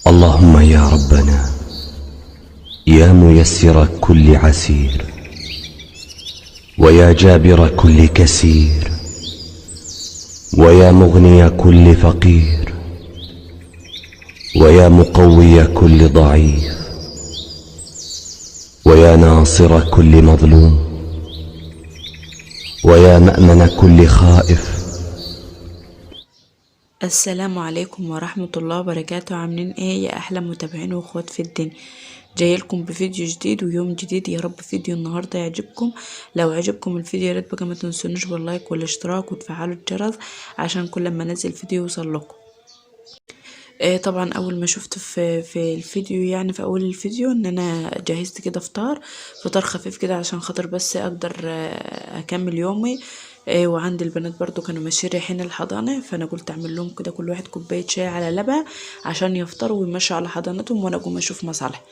اللهم يا ربنا يا ميسر كل عسير ويا جابر كل كسير ويا مغني كل فقير ويا مقوي كل ضعيف ويا ناصر كل مظلوم ويا مأمن كل خائف. السلام عليكم ورحمة الله وبركاته. عاملين ايه يا احلى متابعين واخوات في الدنيا؟ جاي لكم بفيديو جديد ويوم جديد. يا رب فيديو النهارده يعجبكم. لو عجبكم الفيديو يا ريت بقى ما تنسونوش باللايك والاشتراك وتفعلوا الجرس عشان كل ما انزل فيديو يوصل لكم. طبعا اول ما شفت في الفيديو، يعني في اول الفيديو، ان انا جهزت كده فطار خفيف كده عشان خاطر بس اقدر اكمل يومي. وعندي البنات برضو كانوا ماشيين رايحين الحضانه، فانا قلت اعمل لهم كده كل واحد كوبايه شاي على لبن عشان يفطروا ويمشوا على حضانتهم وانا اقوم اشوف مصالح.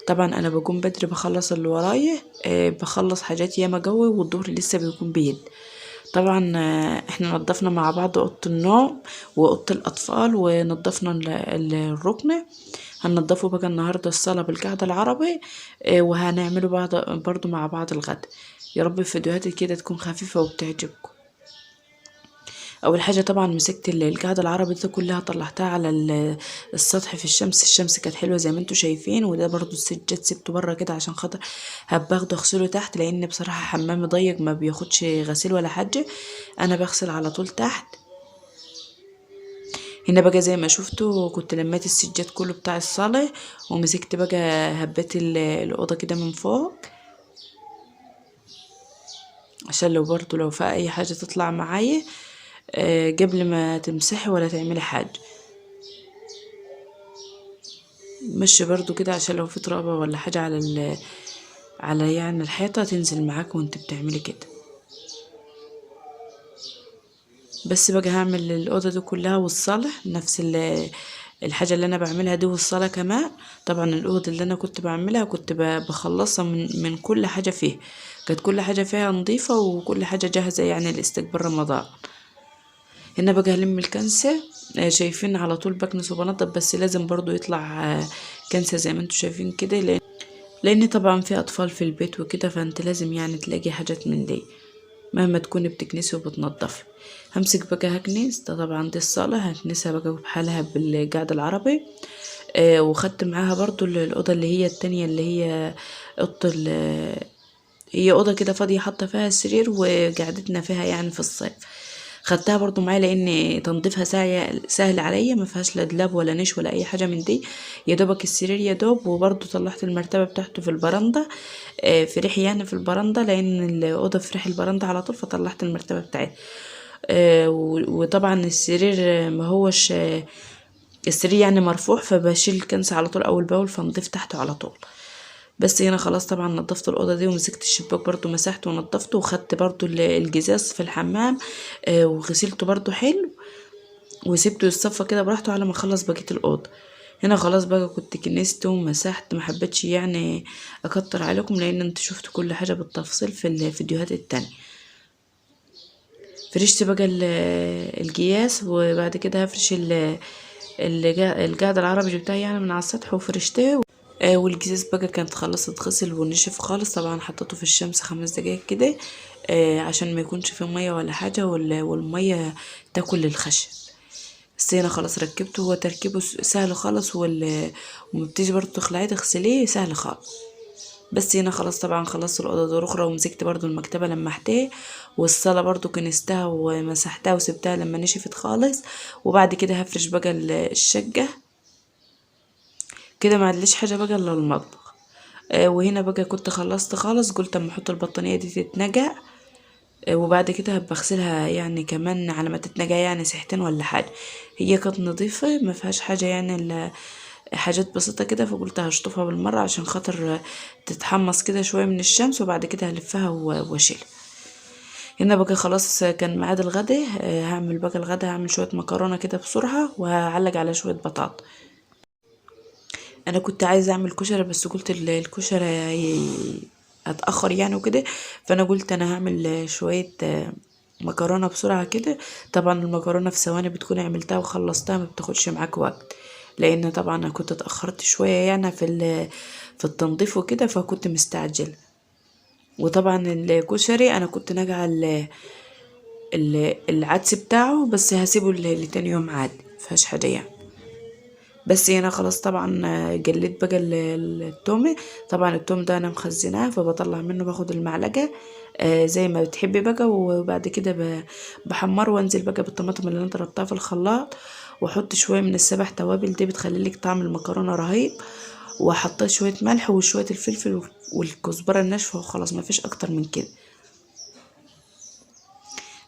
طبعا انا بقوم بدري بخلص اللي ورايا، بخلص حاجات ياما جوي والظهر لسه بيكون بيد. طبعا احنا نظفنا مع بعض اوضه النوم واوضه الاطفال ونظفنا الركنه. هننضفه بقى النهارده الصاله بالقعده العربي، وهنعمله بعض برضو مع بعض الغد. يا رب فيديوهاتي كده تكون خفيفه وبتعجبكم. اول حاجه طبعا مسكت القعده العربي دي كلها طلعتها على السطح في الشمس. الشمس كانت حلوه زي ما انتم شايفين، وده برضو السجاد سبته بره كده عشان خاطر هباخده اغسله تحت، لان بصراحه حمامي ضيق ما بياخدش غسيل ولا حاجه. انا بغسل على طول تحت. هنا بقى زي ما شفتوا كنت لميت السجاد كله بتاع الصاله، ومسكت بقى هبيت الاوضه كده من فوق عشان لو في اي حاجه تطلع معايا قبل ما تمسحي ولا تعملي حاجه. مشي برضو كده عشان لو في ترابة ولا حاجة على يعني الحيطة تنزل معاك وانت بتعملي كده. بس بقى هعمل الأوضة دي كلها والصالة نفس الحاجة اللي أنا بعملها دي، والصالة كمان. طبعا الأوضة اللي أنا كنت بعملها كنت بخلصها من كل حاجة فيها. كانت كل حاجة فيها نظيفة وكل حاجة جاهزة يعني لاستقبال رمضان. هنا بقى هلم الكنسة. شايفين على طول بكنس وبنضف، بس لازم برضو يطلع كنسة زي ما انتوا شايفين كده، لان طبعا في اطفال في البيت وكده، فانت لازم يعني تلاقي حاجات من دي مهما تكوني بتكنسي وبتنضفي. همسك بقى هكنس ده. طبعا دي الصالة هكنسها بقى بحالها بالقعد العربي. وخدت معاها برضو الأوضة اللي هي التانية اللي هي أوضة هي أوضة كده فاضية حاطة فيها السرير وقعدتنا فيها يعني في الصيف. خدتها برضو معايا لان تنظيفها سهل عليا، ما فيهاش لا دولاب ولا نيش ولا اي حاجه من دي. يا دوبك السرير يا دوب، وبرضو طلعت المرتبه بتاعته في البرندة، في ريح يعني في البرندة، لان الاوضه في ريح البرندة على طول، فطلعت المرتبه بتاعتي. وطبعا السرير ما هوش السرير يعني مرفوع، فبشيل الكنسة على طول اول باول فنضيف تحته على طول. بس هنا خلاص طبعا نظفت الاوضه دي، ومسكت الشباك برضو مسحته ونظفته، وخدت برضو الجزاز في الحمام وغسلته برضو حلو، وسبته يتصفى كده براحته على ما اخلص بقيه الاوضه. هنا خلاص بقى كنت كنست ومسحت، ما حبيتش يعني اكتر عليكم لان انت شفتوا كل حاجه بالتفصيل في الفيديوهات التانية. فرشت بقى الجياس، وبعد كده هفرش القاعده العربي بتاعي يعني من على السطح وفرشته. والجزاز بقى كانت خلاص اتغسل ونشف خالص. طبعا حطيته في الشمس 5 دقايق كده عشان ما يكونش فيه ميه ولا حاجه والميه تاكل الخشب. بس هنا خلاص ركبته. هو تركيبه سهل خالص، وما بتيجي برضه تخلعيه تغسليه سهل خالص. بس هنا خلاص طبعا خلصت الاوضه دي اخرى، ومسكت برضو المكتبه لمحتها، والصاله برضو كنستها ومسحتها وسبتها لما نشفت خالص. وبعد كده هفرش بقى الشقه كده، ما عدلش حاجه بقى الا المطبخ. وهنا بقى كنت خلصت خالص، قلت اما احط البطانيه دي تتنقع. وبعد كده بغسلها يعني كمان على ما تتنقع يعني ساعتين ولا حاجه. هي كانت نظيفه ما فيهاش حاجه يعني الا حاجات بسيطه كده، فقلت هشطفها بالمره عشان خاطر تتحمص كده شويه من الشمس، وبعد كده هلفها واشيلها. هنا بقى خلاص كان ميعاد الغدا. هعمل بقى الغدا، هعمل شويه مكرونه كده بسرعه وهعلق على شويه بطاطا. انا كنت عايزه اعمل كشري، بس قلت الكشري هتاخر يعني وكده، فانا قلت انا هعمل شويه مكرونه بسرعه كده. طبعا المكرونه في ثواني بتكون عملتها وخلصتها، ما بتاخدش معاك وقت. لان طبعا انا كنت اتاخرت شويه يعني في التنظيف وكده، فكنت مستعجله. وطبعا الكشري انا كنت ناجعه العدس بتاعه، بس هسيبه لتاني يوم عادي مفيهاش حاجه يعني. بس هنا خلاص طبعا جليت بقى التومة. طبعا التوم ده انا مخزناه، فبطلع منه باخد المعلقة زي ما بتحبي بقى، وبعد كده بحمره وانزل بقى بالطماطم اللي انا ضربتها في الخلاط، واحط شوية من السبع توابل دي بتخلي لك طعم المكرونة رهيب، وحطيت شوية ملح وشوية الفلفل والكزبرة الناشفة، وخلاص ما فيش اكتر من كده.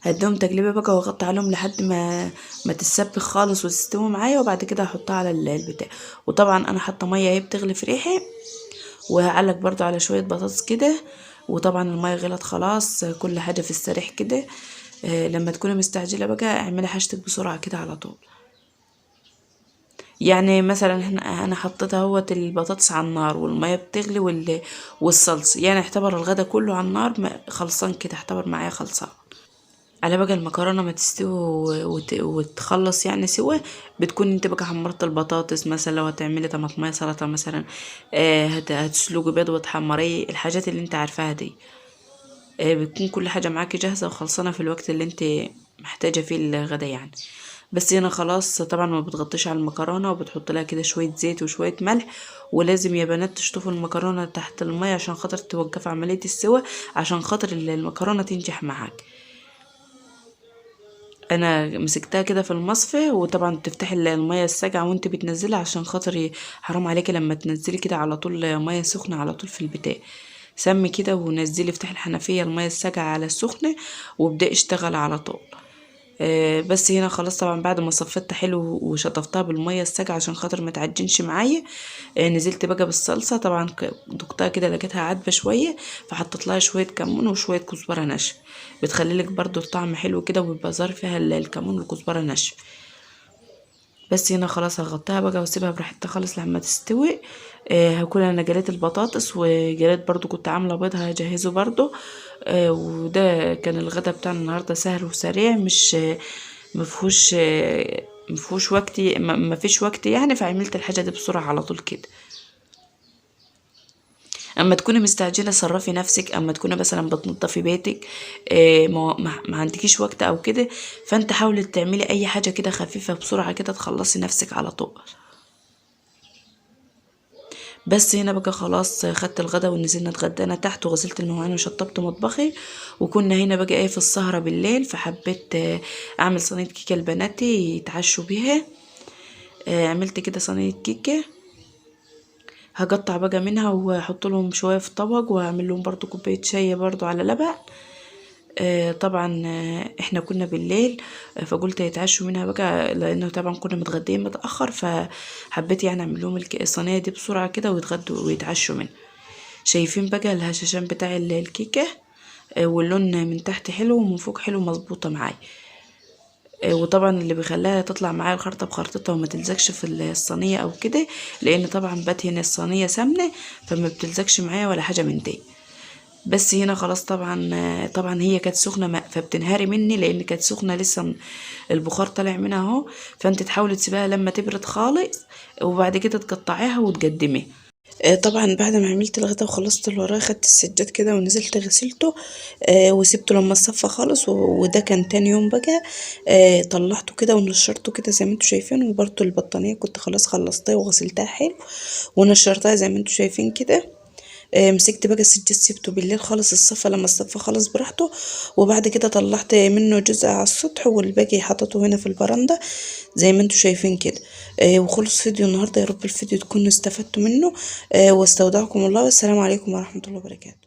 هديهم تقليبه بقى واغطي عليهم لحد ما تتسبك خالص وتستوي معايا، وبعد كده هحطها على البتاع. وطبعا انا حاطه ميه اهي بتغلي في ريحي، وهعلق برضو على شويه بطاطس كده. وطبعا الميه غلت خلاص، كل حاجه في السريع كده. لما تكوني مستعجله بقى اعملي حاجتك بسرعه كده على طول. يعني مثلا انا حطيت اهوت البطاطس على النار والميه بتغلي والصلصه، يعني اعتبر الغدا كله على النار خلصان كده، اعتبر معايا خلصان. على بقى المكرونه ما تستوي وتخلص يعني سوا، بتكون انت بقى حمرت البطاطس. مثلا لو هتعملي طماطميه سلطه مثلا، هتسلقي بيض وتحمريه، الحاجات اللي انت عارفاها دي. بتكون كل حاجه معاكي جاهزه وخلصانه في الوقت اللي انت محتاجه فيه الغدا يعني. بس هنا خلاص طبعا ما بتغطيش على المكرونه، وبتحط لها كده شويه زيت وشويه ملح. ولازم يا بنات تشطفوا المكرونه تحت الميه عشان خاطر توقف عمليه السوا، عشان خاطر المكرونه تنجح معاك. انا مسكتها كده في المصفى، وطبعا تفتحي الميه الساقعه وانت بتنزلها، عشان خاطر حرام عليكي لما تنزلي كده على طول ميه سخنه على طول في البتاع. سمي كده ونزلي، افتحي الحنفيه الميه الساقعه على السخنه، وابدأي اشتغل على طول. بس هنا خلاص طبعا بعد ما صفيتها حلو وشطفتها بالميه الساقعه عشان خاطر ما تعجنش معايا. نزلت بقى بالصلصه. طبعا دقتها كده لقيتها عادبه شويه، فحطيت لها شويه كمون وشويه كزبره ناشفه، بتخلي لك برضو الطعم حلو كده، وبيبقى ظاهر فيها الكمون والكزبره ناشفه. بس هنا خلاص هغطيها بقى واسيبها براحتها خالص لما تستوي. هكون انا جريت البطاطس، وجريت برضو كنت عامله بيض هجهزه برضو. وده كان الغدا بتاعنا النهارده، سهل وسريع، مش مفهوش مفهوش وقت، مفيش وقت يعني، فعملت الحاجه دي بسرعه على طول كده. اما تكوني مستعجله صرفي نفسك، اما تكوني مثلا بتنضفي بيتك، ما عندكيش وقت او كده، فانت حاولي تعملي اي حاجه كده خفيفه بسرعه كده تخلصي نفسك على طول. بس هنا بقى خلاص خدت الغدا ونزلنا اتغدينا تحت، وغسلت المواعين وشطبت مطبخي. وكنا هنا بقى ايه في السهره بالليل، فحبيت اعمل صينيه كيكه لبناتي يتعشوا بيها. عملت كده صينيه كيكه، هقطع بقى منها واحط لهم شويه في طبق، واعمل لهم برضو كوبايه شاي برضو على لبن. طبعا احنا كنا بالليل، فقلت يتعشوا منها بقى، لانه طبعا كنا متغدين متاخر، فحبيت يعني اعمل لهم الصينيه دي بسرعه كده ويتغدوا ويتعشوا منها. شايفين بقى الهشاشان بتاع الكيكه، واللون من تحت حلو ومن فوق حلو مظبوطه معايا. وطبعا اللي بيخليها تطلع معايا الخرطه بخرطتها وما تلزقش في الصينيه او كده، لان طبعا بدهن الصينيه سمنه، فما بتلزقش معايا ولا حاجه من دي. بس هنا خلاص طبعا هي كانت سخنه، فبتنهاري مني لان كانت سخنه لسه، البخار طالع منها اهو. فانت تحاولي تسيبها لما تبرد خالص، وبعد كده تقطعيها وتقدميها. طبعا بعد ما عملت الغدا وخلصت اللي ورايا، خدت السجاد كده ونزلت غسلته. وسبته لما اتصفى خالص، وده كان تاني يوم بقى. طلعته كده ونشرته كده زي ما انتوا شايفين، وبرده البطانيه كنت خلاص خلصتها وغسلتها حلو ونشرتها زي ما انتوا شايفين كده. مسكت بقى السجاد سيبته بالليل خالص الصفى، لما الصفى خالص براحته. وبعد كده طلعت منه جزء على السطح، والباقي حطيته هنا في البرندة زي ما انتوا شايفين كده. وخلص فيديو النهارده، يا رب الفيديو تكونوا استفدتوا منه. واستودعكم الله، والسلام عليكم ورحمة الله وبركاته.